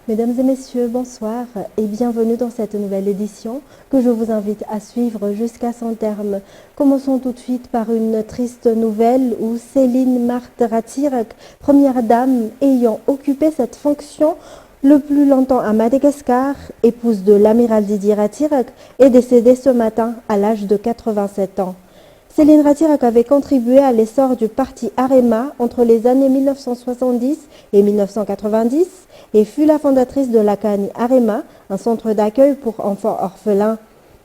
Mesdames et messieurs, bonsoir et bienvenue dans cette nouvelle édition que je vous invite à suivre jusqu'à son terme. Commençons tout de suite par une triste nouvelle où Céline Marthe Ratsirak, première dame ayant occupé cette fonction le plus longtemps à Madagascar, épouse de l'amiral Didier Ratsirak, est décédée ce matin à l'âge de 87 ans. Céline Ratsirak avait contribué à l'essor du parti Arema entre les années 1970 et 1990 et fut la fondatrice de l'Akani Arema, un centre d'accueil pour enfants orphelins.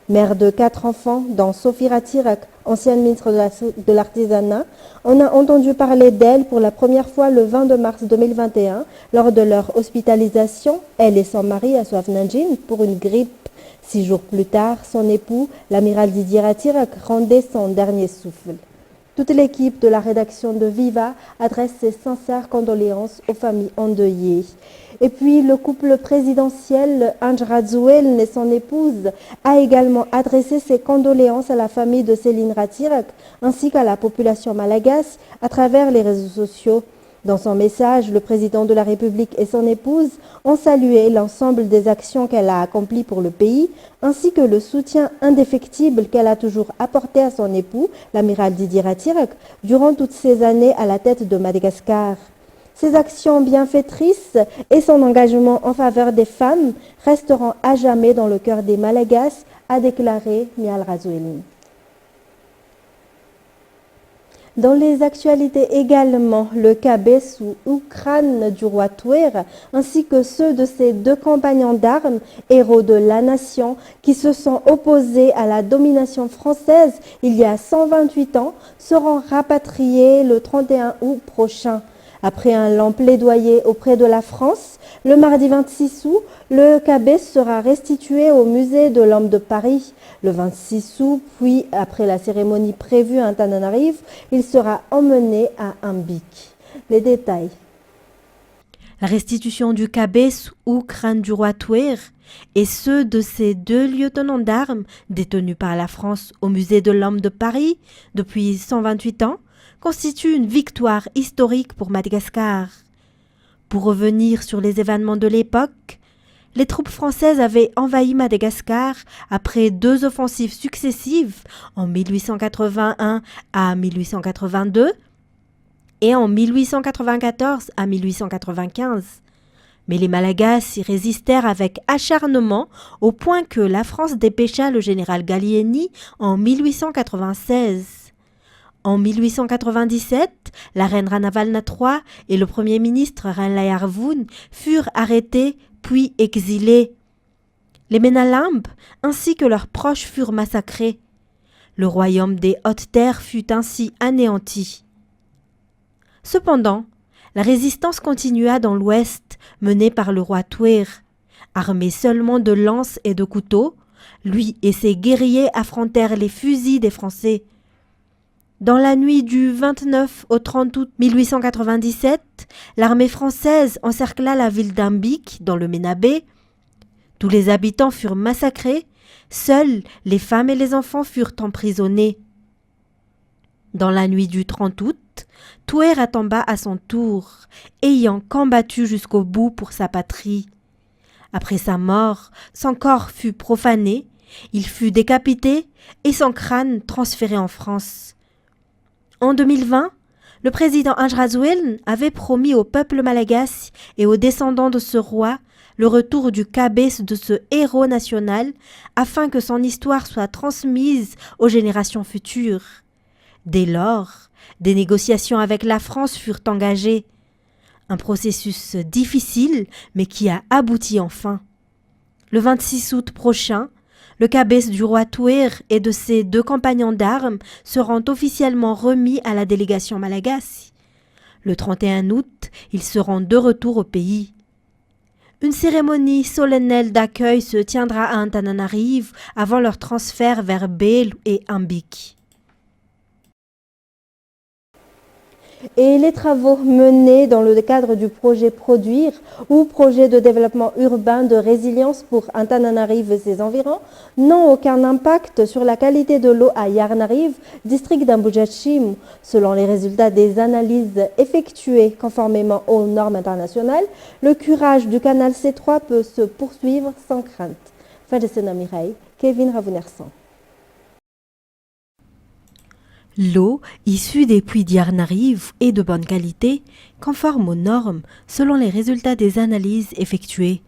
Mère de 4 enfants, dont Sophie Ratsirak, ancienne ministre de l'Artisanat, on a entendu parler d'elle pour la première fois le 22 mars 2021 lors de leur hospitalisation, elle et son mari à Souav-Nanjing, pour une grippe. 6 jours plus tard, son époux, l'amiral Didier Ratsirak, rendait son dernier souffle. Toute l'équipe de la rédaction de Viva adresse ses sincères condoléances aux familles endeuillées. Et puis, le couple présidentiel Ange Radziwiłł et son épouse a également adressé ses condoléances à la famille de Céline Ratsirak ainsi qu'à la population malgache à travers les réseaux sociaux. Dans son message, le président de la République et son épouse ont salué l'ensemble des actions qu'elle a accomplies pour le pays, ainsi que le soutien indéfectible qu'elle a toujours apporté à son époux, l'amiral Didier Ratsirak, durant toutes ces années à la tête de Madagascar. Ses actions bienfaitrices et son engagement en faveur des femmes resteront à jamais dans le cœur des Malagasy, a déclaré Mial Radziwiłł. Dans les actualités également, le cabès ou crâne du roi Touer, ainsi que ceux de ses 2 compagnons d'armes, héros de la nation, qui se sont opposés à la domination française il y a 128 ans, seront rapatriés le 31 août prochain. Après un long plaidoyer auprès de la France, le mardi 26 août, le cabès sera restitué au musée de l'Homme de Paris. Le 26 août, puis après la cérémonie prévue à Antananarivo, il sera emmené à Ambik. Les détails. La restitution du cabès ou crâne du roi Touer et ceux de ses 2 lieutenants d'armes détenus par la France au musée de l'Homme de Paris depuis 128 ans constitue une victoire historique pour Madagascar. Pour revenir sur les événements de l'époque, les troupes françaises avaient envahi Madagascar après 2 offensives successives en 1881 à 1882 et en 1894 à 1895. Mais les Malagasy y résistèrent avec acharnement au point que la France dépêcha le général Gallieni en 1896. En 1897, la reine Ranavalna III et le premier ministre Ralai Arvoun furent arrêtés puis exilés. Les Menalambes ainsi que leurs proches furent massacrés. Le royaume des Hautes-Terres fut ainsi anéanti. Cependant, la résistance continua dans l'ouest, menée par le roi Touer. Armé seulement de lances et de couteaux, lui et ses guerriers affrontèrent les fusils des Français. Dans la nuit du 29 au 30 août 1897, l'armée française encercla la ville d'Ambik, dans le Ménabé. Tous les habitants furent massacrés, seuls les femmes et les enfants furent emprisonnés. Dans la nuit du 30 août, Touer tomba à son tour, ayant combattu jusqu'au bout pour sa patrie. Après sa mort, son corps fut profané, il fut décapité et son crâne transféré en France. En 2020, le président Ange Radziwiłł avait promis au peuple malagasy et aux descendants de ce roi le retour du cabès de ce héros national afin que son histoire soit transmise aux générations futures. Dès lors, des négociations avec la France furent engagées. Un processus difficile mais qui a abouti enfin. Le 26 août prochain, le cabès du roi Touer et de ses 2 compagnons d'armes seront officiellement remis à la délégation malagasy. Le 31 août, ils seront de retour au pays. Une cérémonie solennelle d'accueil se tiendra à Antananarivo avant leur transfert vers Belu et Ambik. Et les travaux menés dans le cadre du projet Produire ou projet de développement urbain de résilience pour Antananarive et ses environs n'ont aucun impact sur la qualité de l'eau à Yarnarive, district d'Ambujachim. Selon les résultats des analyses effectuées conformément aux normes internationales, le curage du canal C3 peut se poursuivre sans crainte. Fadesena Mireille, Kevin Ravounersan. L'eau issue des puits d'Yarnarive est de bonne qualité, conforme aux normes selon les résultats des analyses effectuées.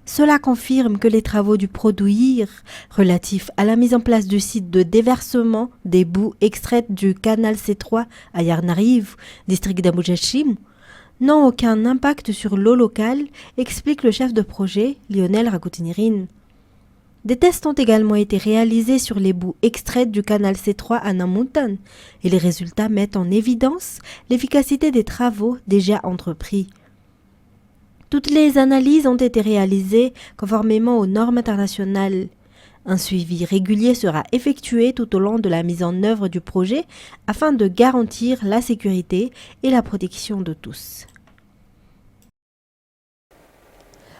Cela confirme que les travaux du Produire relatifs à la mise en place du site de déversement des boues extraites du canal C3 à Yarnarive, district d'Ambujachim, n'ont aucun impact sur l'eau locale, explique le chef de projet Lionel Rakoutinirin. Des tests ont également été réalisés sur les boues extraites du canal C3 à Namuntan et les résultats mettent en évidence l'efficacité des travaux déjà entrepris. Toutes les analyses ont été réalisées conformément aux normes internationales. Un suivi régulier sera effectué tout au long de la mise en œuvre du projet afin de garantir la sécurité et la protection de tous.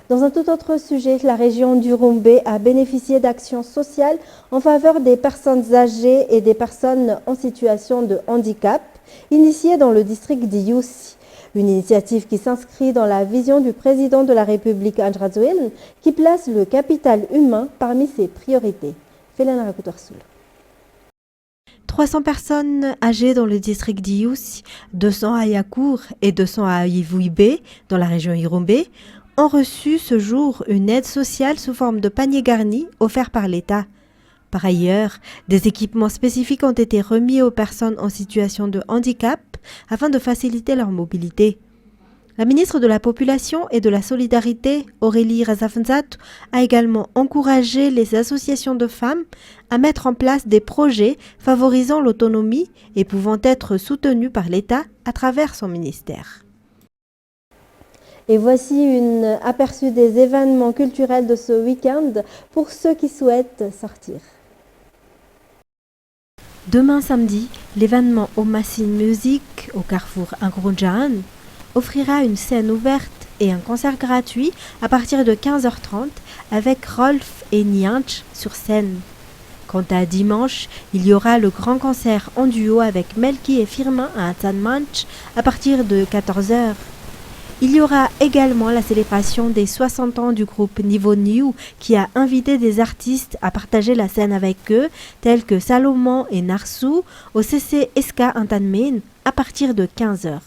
Dans un tout autre sujet, la région d'Urumbé a bénéficié d'actions sociales en faveur des personnes âgées et des personnes en situation de handicap, initiées dans le district d'Iussi. Une initiative qui s'inscrit dans la vision du président de la République Andrzej, qui place le capital humain parmi ses priorités. Félana Rakutorsoul. 300 personnes âgées dans le district d'Iussi, 200 à Yakour et 200 à Ivuibé, dans la région Irumbé, ont reçu ce jour une aide sociale sous forme de panier garni offert par l'État. Par ailleurs, des équipements spécifiques ont été remis aux personnes en situation de handicap afin de faciliter leur mobilité. La ministre de la Population et de la Solidarité, Aurélie Razafnzat, a également encouragé les associations de femmes à mettre en place des projets favorisant l'autonomie et pouvant être soutenus par l'État à travers son ministère. Et voici un aperçu des événements culturels de ce week-end pour ceux qui souhaitent sortir. Demain samedi, l'événement Omasin Music au carrefour Angrunjaan offrira une scène ouverte et un concert gratuit à partir de 15h30 avec Rolf et Nianch sur scène. Quant à dimanche, il y aura le grand concert en duo avec Melki et Firmin à Tanmanch à partir de 14h. Il y aura également la célébration des 60 ans du groupe Niveau New qui a invité des artistes à partager la scène avec eux, tels que Salomon et Narsou, au CC SK Antanmen à partir de 15h.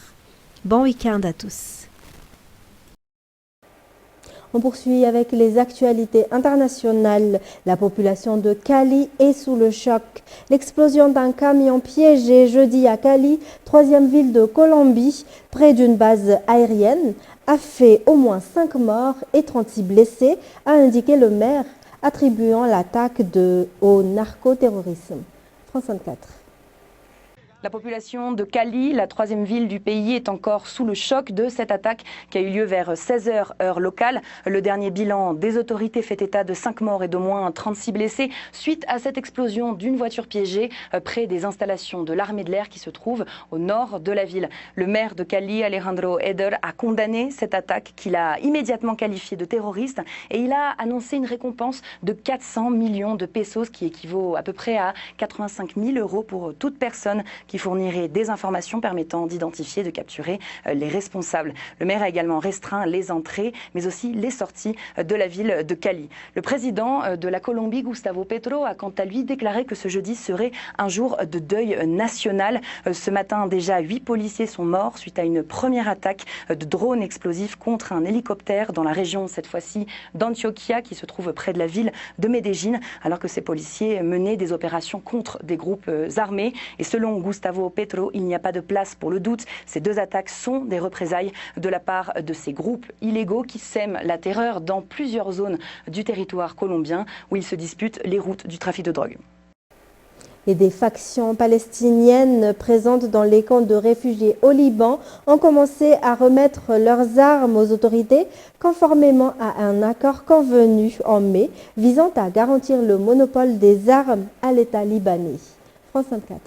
Bon week-end à tous. On poursuit avec les actualités internationales. La population de Cali est sous le choc. L'explosion d'un camion piégé jeudi à Cali, troisième ville de Colombie, près d'une base aérienne, a fait au moins 5 morts et 36 blessés, a indiqué le maire, attribuant l'attaque au narcoterrorisme. France 24. La population de Cali, la troisième ville du pays, est encore sous le choc de cette attaque qui a eu lieu vers 16h heure locale. Le dernier bilan des autorités fait état de 5 morts et d'au moins 36 blessés suite à cette explosion d'une voiture piégée près des installations de l'armée de l'air qui se trouvent au nord de la ville. Le maire de Cali, Alejandro Eder, a condamné cette attaque qu'il a immédiatement qualifiée de terroriste et il a annoncé une récompense de 400 millions de pesos qui équivaut à peu près à 85 000 € pour toute personne qui fournirait des informations permettant d'identifier, de capturer les responsables. Le maire a également restreint les entrées, mais aussi les sorties de la ville de Cali. Le président de la Colombie, Gustavo Petro, a quant à lui déclaré que ce jeudi serait un jour de deuil national. Ce matin, déjà 8 policiers sont morts suite à une première attaque de drone explosif contre un hélicoptère dans la région, cette fois-ci d'Antioquia, qui se trouve près de la ville de Medellín, alors que ces policiers menaient des opérations contre des groupes armés. Et selon Gustavo Petro, il n'y a pas de place pour le doute. Ces deux attaques sont des représailles de la part de ces groupes illégaux qui sèment la terreur dans plusieurs zones du territoire colombien où ils se disputent les routes du trafic de drogue. Et des factions palestiniennes présentes dans les camps de réfugiés au Liban ont commencé à remettre leurs armes aux autorités conformément à un accord convenu en mai visant à garantir le monopole des armes à l'État libanais. France 24.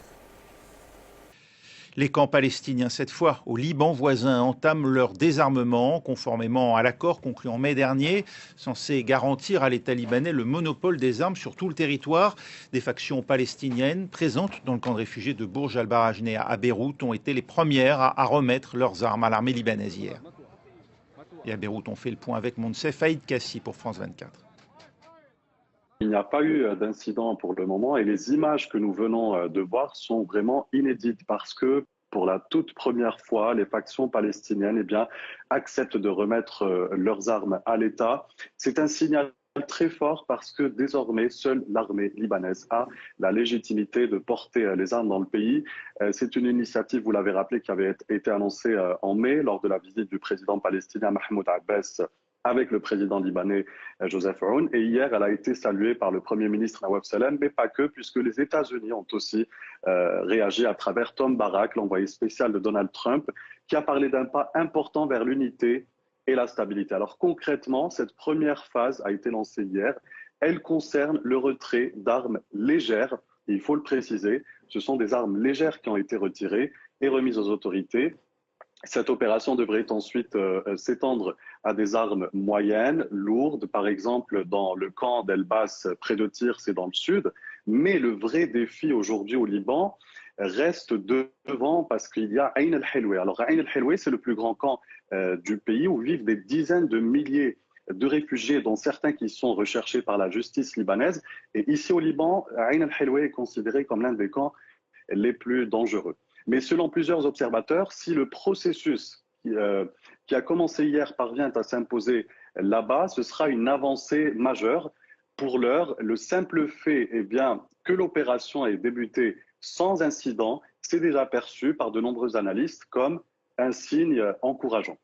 Les camps palestiniens, cette fois au Liban voisin, entament leur désarmement, conformément à l'accord conclu en mai dernier, censé garantir à l'État libanais le monopole des armes sur tout le territoire. Des factions palestiniennes présentes dans le camp de réfugiés de Bourj al-Barajneh à Beyrouth ont été les premières à remettre leurs armes à l'armée libanaise hier. Et à Beyrouth, on fait le point avec Monsef Aïd Kassi pour France 24. Il n'y a pas eu d'incident pour le moment et les images que nous venons de voir sont vraiment inédites parce que pour la toute première fois, les factions palestiniennes acceptent de remettre leurs armes à l'État. C'est un signal très fort parce que désormais, seule l'armée libanaise a la légitimité de porter les armes dans le pays. C'est une initiative, vous l'avez rappelé, qui avait été annoncée en mai lors de la visite du président palestinien Mahmoud Abbas avec le président libanais Joseph Aoun. Et hier, elle a été saluée par le Premier ministre Nawaf Salam, mais pas que, puisque les États-Unis ont aussi réagi à travers Tom Barrack, l'envoyé spécial de Donald Trump, qui a parlé d'un pas important vers l'unité et la stabilité. Alors concrètement, cette première phase a été lancée hier. Elle concerne le retrait d'armes légères. Et il faut le préciser, ce sont des armes légères qui ont été retirées et remises aux autorités. Cette opération devrait ensuite s'étendre à des armes moyennes, lourdes, par exemple dans le camp d'El-Bas, près de Tyr, c'est dans le sud. Mais le vrai défi aujourd'hui au Liban reste devant parce qu'il y a Ain el-Helwe. Alors Ain el-Helwe, c'est le plus grand camp du pays où vivent des dizaines de milliers de réfugiés, dont certains qui sont recherchés par la justice libanaise. Et ici au Liban, Ain el-Helwe est considéré comme l'un des camps les plus dangereux. Mais selon plusieurs observateurs, si le processus qui a commencé hier parvient à s'imposer là-bas, ce sera une avancée majeure. Pour l'heure, le simple fait que l'opération ait débuté sans incident, c'est déjà perçu par de nombreux analystes comme un signe encourageant.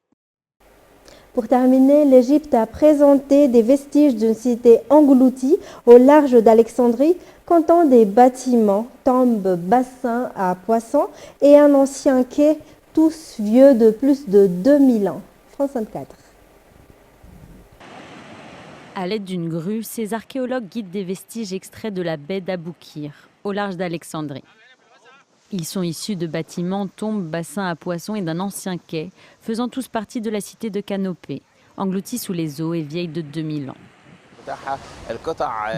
Pour terminer, l'Égypte a présenté des vestiges d'une cité engloutie au large d'Alexandrie, comptant des bâtiments, tombes, bassins à poissons et un ancien quai, tous vieux de plus de 2000 ans. France 24. À l'aide d'une grue, ces archéologues guident des vestiges extraits de la baie d'Aboukir, au large d'Alexandrie. Ils sont issus de bâtiments, tombes, bassins à poissons et d'un ancien quai, faisant tous partie de la cité de Canopée, engloutie sous les eaux et vieille de 2000 ans.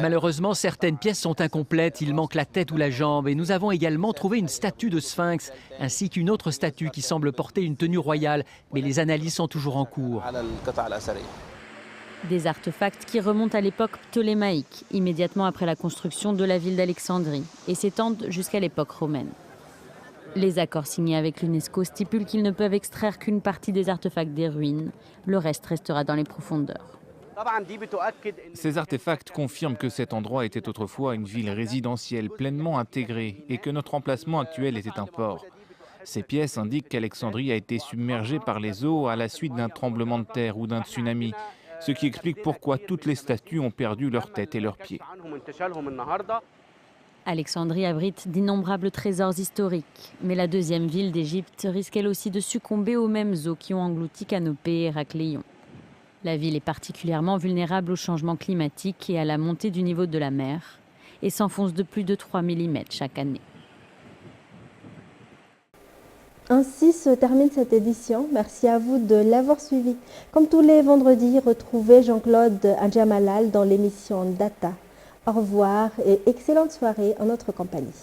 Malheureusement, certaines pièces sont incomplètes, il manque la tête ou la jambe et nous avons également trouvé une statue de sphinx ainsi qu'une autre statue qui semble porter une tenue royale, mais les analyses sont toujours en cours. Des artefacts qui remontent à l'époque ptolémaïque, immédiatement après la construction de la ville d'Alexandrie, et s'étendent jusqu'à l'époque romaine. Les accords signés avec l'UNESCO stipulent qu'ils ne peuvent extraire qu'une partie des artefacts des ruines. Le reste restera dans les profondeurs. Ces artefacts confirment que cet endroit était autrefois une ville résidentielle pleinement intégrée et que notre emplacement actuel était un port. Ces pièces indiquent qu'Alexandrie a été submergée par les eaux à la suite d'un tremblement de terre ou d'un tsunami, ce qui explique pourquoi toutes les statues ont perdu leur tête et leurs pieds. Alexandrie abrite d'innombrables trésors historiques, mais la deuxième ville d'Égypte risque elle aussi de succomber aux mêmes eaux qui ont englouti Canopée et Héracléon. La ville est particulièrement vulnérable au changement climatique et à la montée du niveau de la mer, et s'enfonce de plus de 3 mm chaque année. Ainsi se termine cette édition. Merci à vous de l'avoir suivi. Comme tous les vendredis, retrouvez Jean-Claude Adjamalal dans l'émission Data. Au revoir et excellente soirée en notre compagnie.